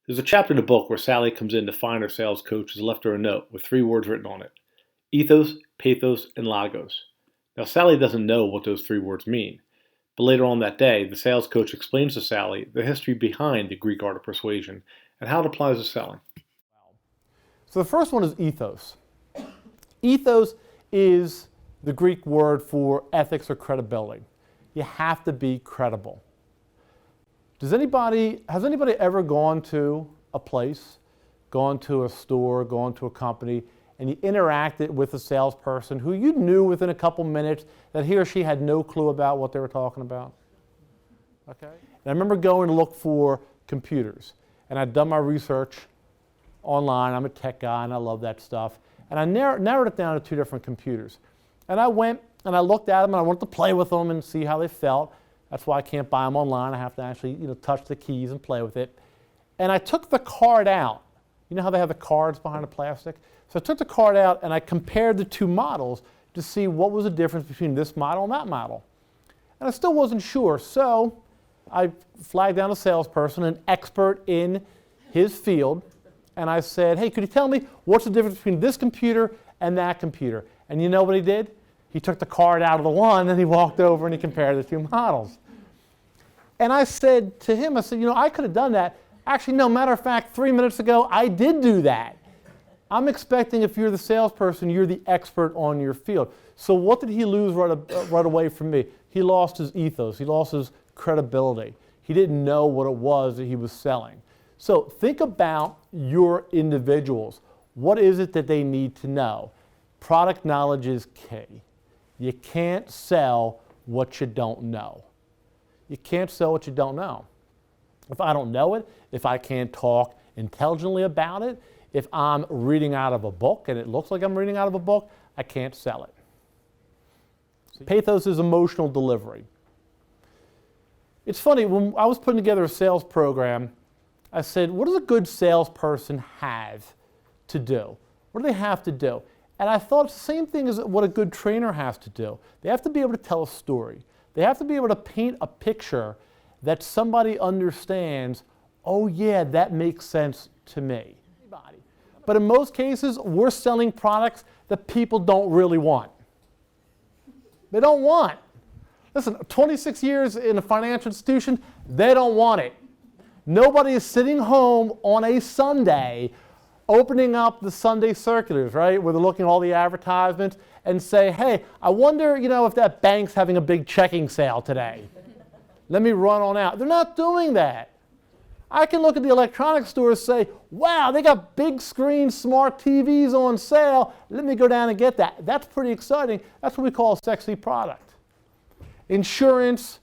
There's a chapter in the book where Sally comes in to find her sales coach has left her a note with three words written on it: Ethos, Pathos, and Logos. Now, Sally doesn't know what those three words mean, but later on that day, the sales coach explains to Sally the history behind the Greek art of persuasion and how it applies to selling. So the first one is ethos. Ethos is the Greek word for ethics or credibility. You have to be credible. Has anybody ever gone to a place, gone to a store, gone to a company, and you interacted with a salesperson who you knew within a couple minutes that he or she had no clue about what they were talking about? Okay. And I remember going to look for computers, and I'd done my research online. I'm a tech guy, and I love that stuff. And I narrowed it down to two different computers. And I went and I looked at them, and I wanted to play with them and see how they felt. That's why I can't buy them online. I have to actually, touch the keys and play with it. And I took the card out. You know how they have the cards behind the plastic? So I took the card out and I compared the two models to see what was the difference between this model and that model. And I still wasn't sure. So I flagged down a salesperson, an expert in his field, and I said, hey, could you tell me what's the difference between this computer and that computer? And you know what he did? He took the card out of the one and he walked over and he compared the two models. And I said to him, I could have done that. Actually, no, matter of fact, 3 minutes ago, I did do that. I'm expecting if you're the salesperson, you're the expert on your field. So what did he lose right away from me? He lost his ethos. He lost his credibility. He didn't know what it was that he was selling. So think about your individuals. What is it that they need to know? Product knowledge is key. You can't sell what you don't know. You can't sell what you don't know. If I don't know it, if I can't talk intelligently about it, if I'm reading out of a book and it looks like I'm reading out of a book, I can't sell it. Pathos is emotional delivery. It's funny, when I was putting together a sales program, I said, what does a good salesperson have to do? What do they have to do? And I thought it's the same thing as what a good trainer has to do. They have to be able to tell a story. They have to be able to paint a picture that somebody understands, oh yeah, that makes sense to me. But in most cases, we're selling products that people don't really want. They don't want. Listen, 26 years in a financial institution, they don't want it. Nobody is sitting home on a Sunday opening up the Sunday circulars, right, where they're looking at all the advertisements and say, hey, I wonder, if that bank's having a big checking sale today. Let me run on out. They're not doing that. I can look at the electronics stores and say, wow, they got big screen smart TVs on sale. Let me go down and get that. That's pretty exciting. That's what we call a sexy product. Insurance,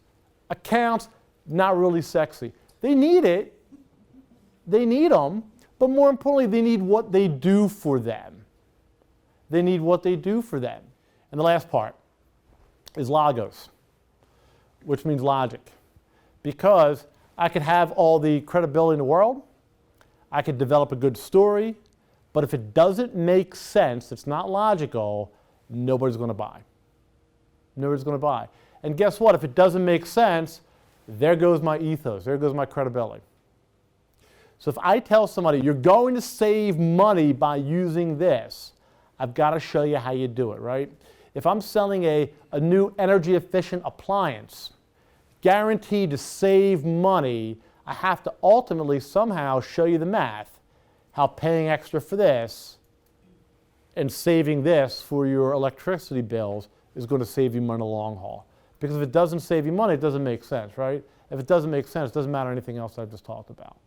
accounts, not really sexy. They need it. They need them. But more importantly, they need what they do for them. They need what they do for them. And the last part is logos, which means logic. Because I could have all the credibility in the world, I could develop a good story, but if it doesn't make sense, it's not logical, nobody's going to buy. Nobody's going to buy. And guess what? If it doesn't make sense, there goes my ethos, there goes my credibility. So if I tell somebody, you're going to save money by using this, I've got to show you how you do it, right? If I'm selling a new energy efficient appliance, guaranteed to save money, I have to ultimately somehow show you the math, how paying extra for this and saving this for your electricity bills is going to save you money in the long haul. Because if it doesn't save you money, it doesn't make sense, right? If it doesn't make sense, it doesn't matter anything else I've just talked about.